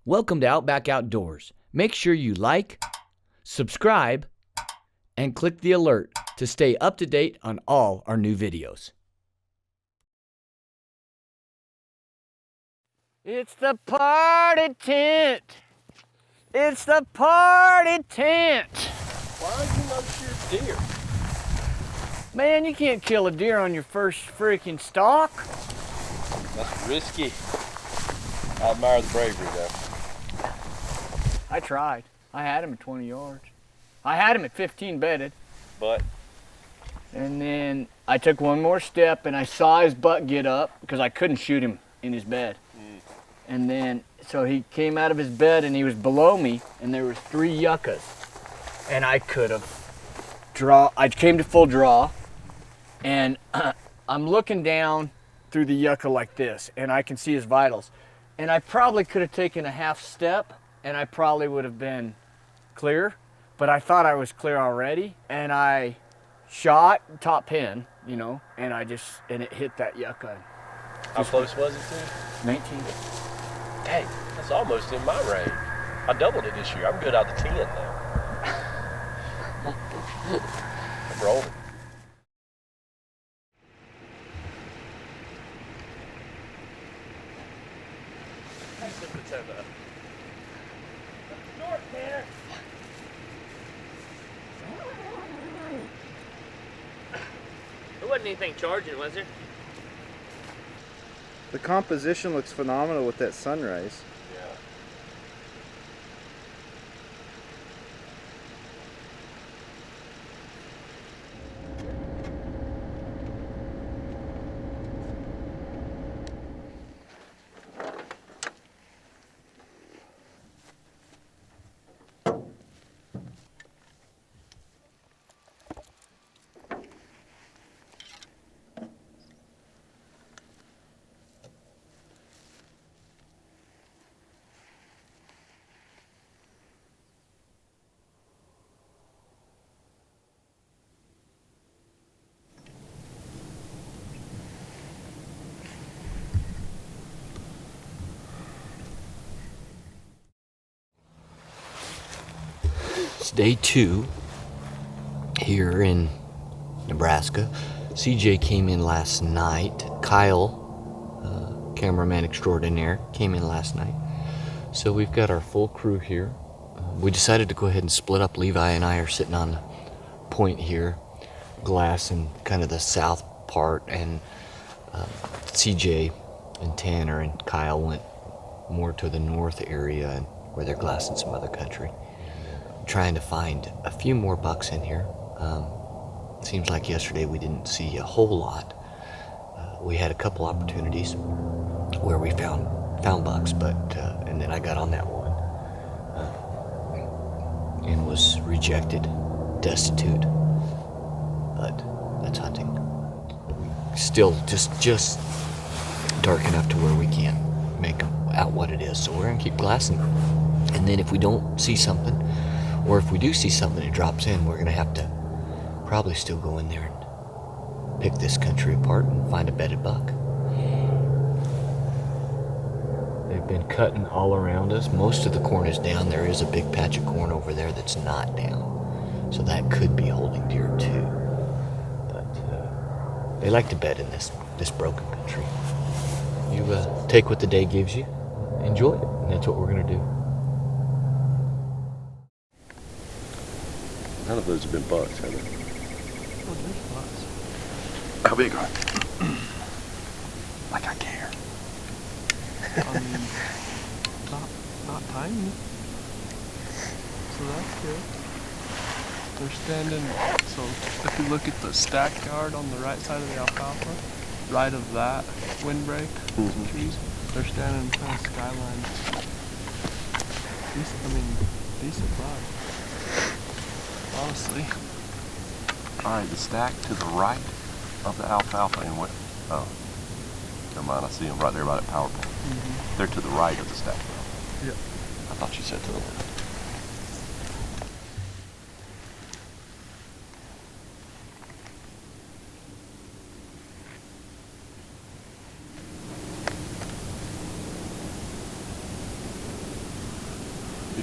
Welcome to Outback Outdoors. Make sure you like, subscribe, and click the alert to stay up to date on all our new videos. It's the party tent. It's the party tent. Why don't you not shoot deer? Man, you can't kill a deer on your first freaking stalk. That's risky. I admire the bravery though. I tried. I had him at 20 yards. I had him at 15 bedded. But And then I took one more step and I saw his butt get up because I couldn't shoot him in his bed. And then, so he came out of his bed and he was below me and there was 3 yuccas. And I could have I came to full draw and I'm looking down through the yucca like this and I can see his vitals. And I probably could have taken a half step and I probably would have been clear, but I thought I was clear already. And I shot top pin, you know, and it hit that yucca. how close was it to? 19. Dang, that's almost in my range. I doubled it this year. I'm good out of 10 now. I'm rolling. There wasn't anything charging, was there? The composition looks phenomenal with that sunrise. Yeah. It's day 2 here in Nebraska. CJ came in last night. Kyle, cameraman extraordinaire, came in last night. So we've got our full crew here. We decided to go ahead and split up. Levi and I are sitting on the point here, glass in kind of the south part, and CJ and Tanner and Kyle went more to the north area and where they're glassing some other country. Trying to find a few more bucks in here. Seems like yesterday we didn't see a whole lot. We had a couple opportunities where we found bucks, but and then I got on that one and was rejected, destitute. But that's hunting. Still just dark enough to where we can't make out what it is. So we're gonna keep glassing, and then if we don't see something, or if we do see something that drops in, we're gonna have to probably still go in there and pick this country apart and find a bedded buck. They've been cutting all around us. Most of the corn is down. There is a big patch of corn over there that's not down. So that could be holding deer too. But they like to bed in this broken country. You take what the day gives you, enjoy it, and that's what we're gonna do. None of those have been bucks, have they? Oh, there's lots. How big are they? Like I care. I mean, not tiny. So that's good. They're standing, so if you look at the stack yard on the right side of the alfalfa, right of that windbreak, some trees, they're standing kind of skyline. Decent buck. Honestly. Alright, the stack to the right of the alfalfa and what? Oh, never mind, I see them right there by that power pole. Mm-hmm. They're to the right of the stack. Yep. I thought you said to the left.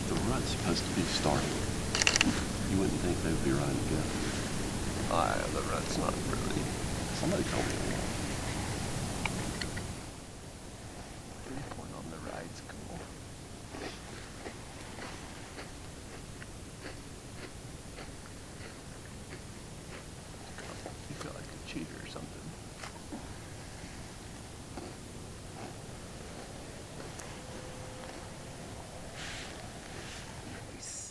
if the rut's supposed to be starting, you wouldn't think they would be running together. The rut's not really. Somebody told me that. 3-point on the ride's cool. You feel like a cheater or something. Nice.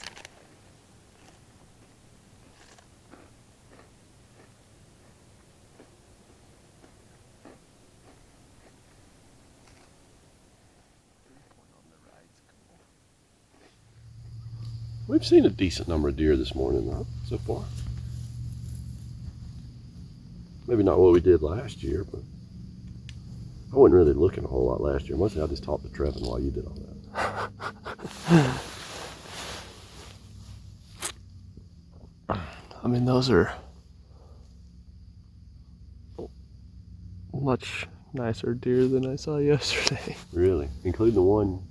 We've seen a decent number of deer this morning, though, so far. Maybe not what we did last year, but I wasn't really looking a whole lot last year. Mostly I just talked to Trevon while you did all that. I mean, those are much nicer deer than I saw yesterday. Really? Including the one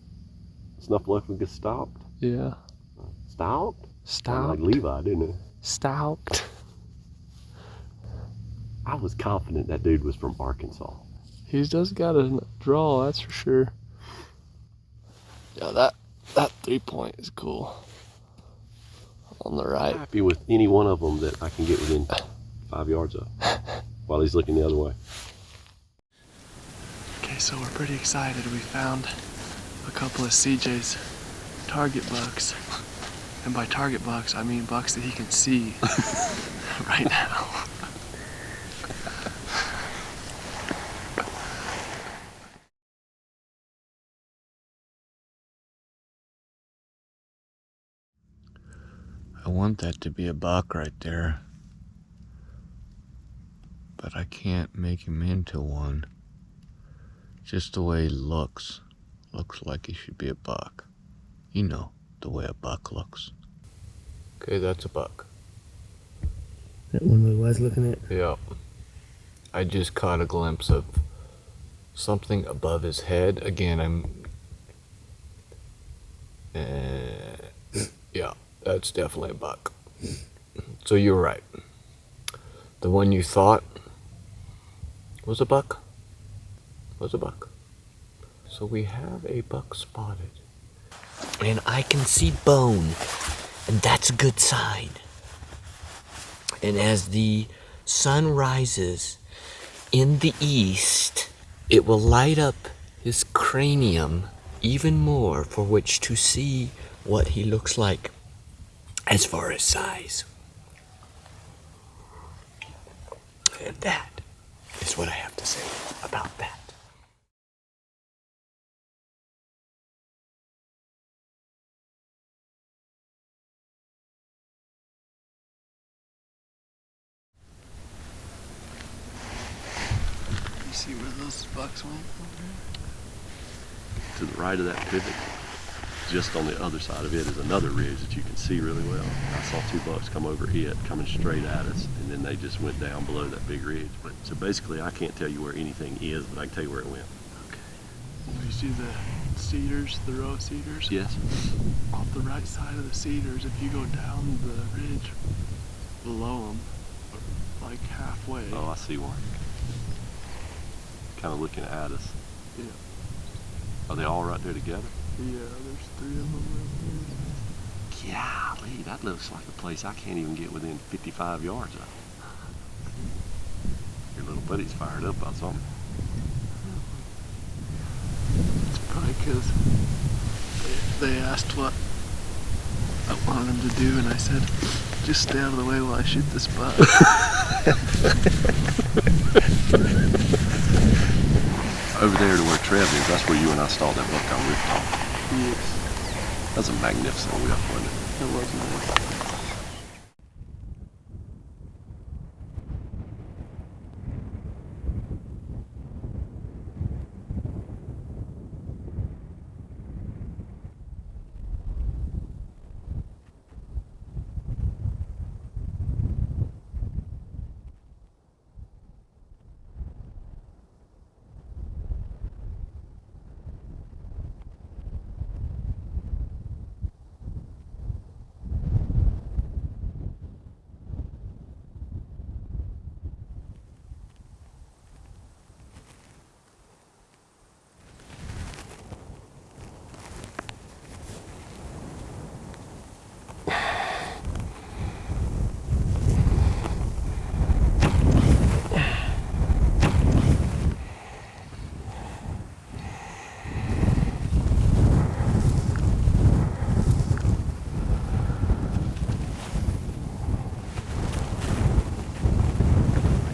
snuffleupagus gets stalked? Yeah. Stalked? Stalked. Like Levi, didn't it? Stalked. I was confident that dude was from Arkansas. He's just got a draw, that's for sure. Yeah, that 3-point is cool. On the right. I'm happy with any one of them that I can get within 5 yards of while he's looking the other way. Okay, so we're pretty excited. We found a couple of CJ's target bucks. And by target bucks, I mean bucks that he can see right now. I want that to be a buck right there, but I can't make him into one. Just the way he looks like he should be a buck. You know, the way a buck looks. Okay, that's a buck. That one we was looking at? Yep. I just caught a glimpse of something above his head. Again, yeah, that's definitely a buck. So you were right. The one you thought was a buck was a buck. So we have a buck spotted. And I can see bone, and that's a good sign. And as the sun rises in the east, it will light up his cranium even more for which to see what he looks like as far as size. And that is what I have to say about that. You see where those bucks went over? To the right of that pivot, just on the other side of it, is another ridge that you can see really well. I saw 2 bucks come over it, coming straight at us, and then they just went down below that big ridge. But so basically, I can't tell you where anything is, but I can tell you where it went. Okay. You see the cedars, the row of cedars? Yes. Off the right side of the cedars, if you go down the ridge below them, like halfway. Oh, I see one. Kind of looking at us. Yeah. Are they all right there together? Yeah, there's 3 of them right Golly, that looks like a place I can't even get within 55 yards of. Your little buddy's fired up about something. It's probably because they asked what I wanted them to do, and I said, just stay out of the way while I shoot this buck. Over there to where Trev is, that's where you and I stalled that buck on rooftop. Yes, That's a magnificent whip, wasn't it? that was nice.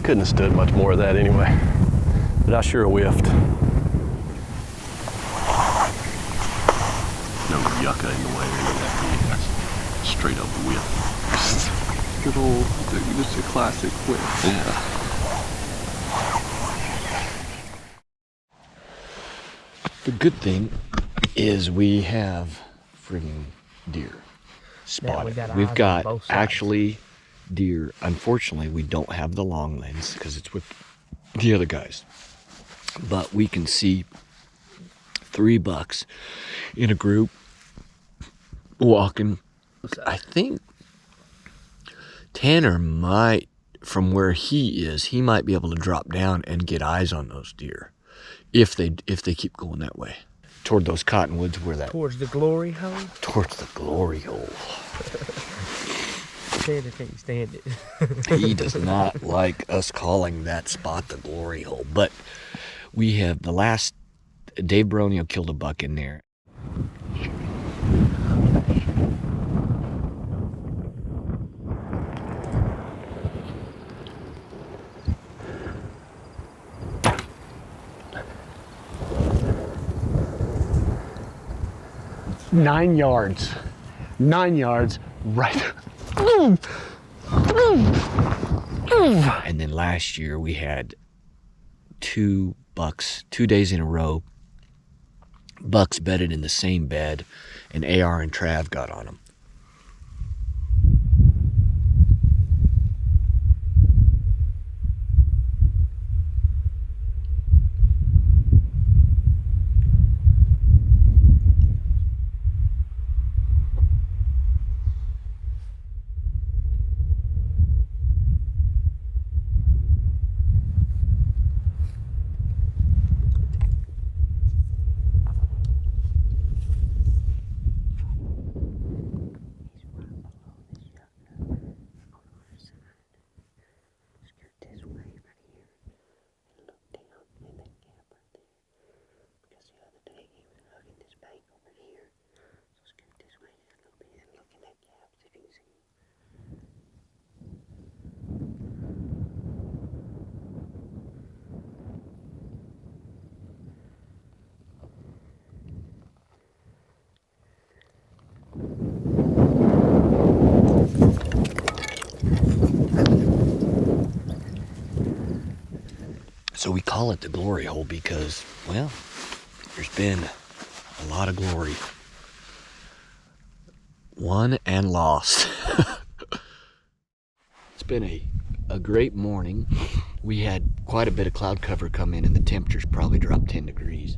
Couldn't have stood much more of that anyway, but I sure whiffed. No yucca in the way or any of that meat. That's straight up whiff. Good old, just a classic whip. Yeah. The good thing is we have friggin' deer spotted. We've got actually deer. Unfortunately, we don't have the long lens because it's with the other guys. But we can see 3 bucks in a group walking. I think Tanner might, from where he is, he might be able to drop down and get eyes on those deer if they keep going that way toward those cottonwoods where that Towards the glory hole? towards the glory hole. Tanner can't stand it. He does not like us calling that spot the glory hole. But we have the last, Dave Baronio killed a buck in there. Nine yards right. And then last year we had 2 bucks, 2 days in a row. Bucks bedded in the same bed, and AR and Trav got on them. So we call it the glory hole because, well, there's been a lot of glory won and lost. It's been a great morning. We had quite a bit of cloud cover come in and the temperatures probably dropped 10 degrees.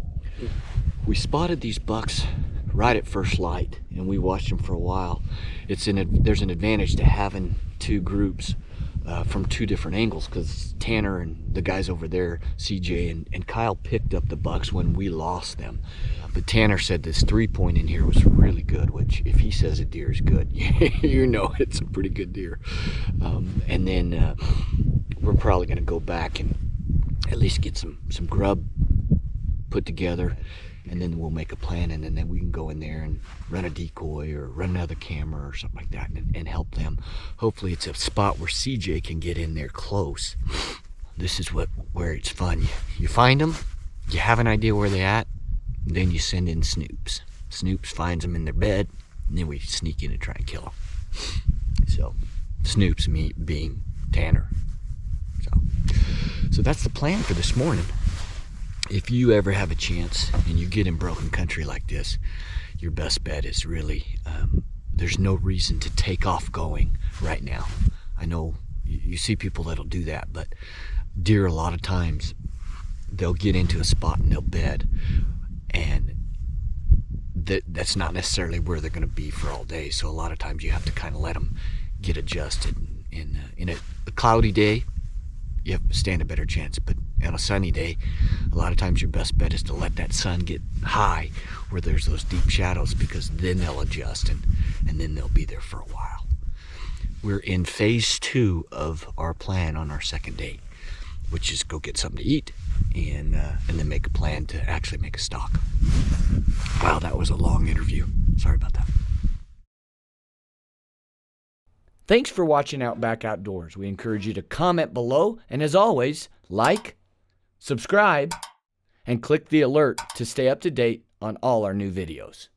We spotted these bucks right at first light and we watched them for a while. There's an advantage to having 2 groups from 2 different angles because Tanner and the guys over there, CJ and Kyle, picked up the bucks when we lost them. But Tanner said this 3-point in here was really good, which if he says a deer is good, you know it's a pretty good deer. And then we're probably going to go back and at least get some grub put together, and then we'll make a plan, and then we can go in there and run a decoy or run another camera or something like that and help them. Hopefully it's a spot where CJ can get in there close. This is where it's fun. You find them, you have an idea where they're at, then you send in Snoops. Snoops finds them in their bed, and then we sneak in and try and kill them. So Snoops being Tanner. So that's the plan for this morning. If you ever have a chance and you get in broken country like this, your best bet is really, there's no reason to take off going right now. I know you see people that'll do that, but deer a lot of times, they'll get into a spot and they'll bed, and that's not necessarily where they're gonna be for all day. So a lot of times you have to kind of let them get adjusted. In a cloudy day, you have stand a better chance, but on a sunny day, a lot of times your best bet is to let that sun get high where there's those deep shadows, because then they'll adjust and then they'll be there for a while. We're in phase 2 of our plan on our second day, which is go get something to eat and then make a plan to actually make a stalk. Wow, that was a long interview. Sorry about that. Thanks for watching Outback Outdoors. We encourage you to comment below, and as always, like, subscribe, and click the alert to stay up to date on all our new videos.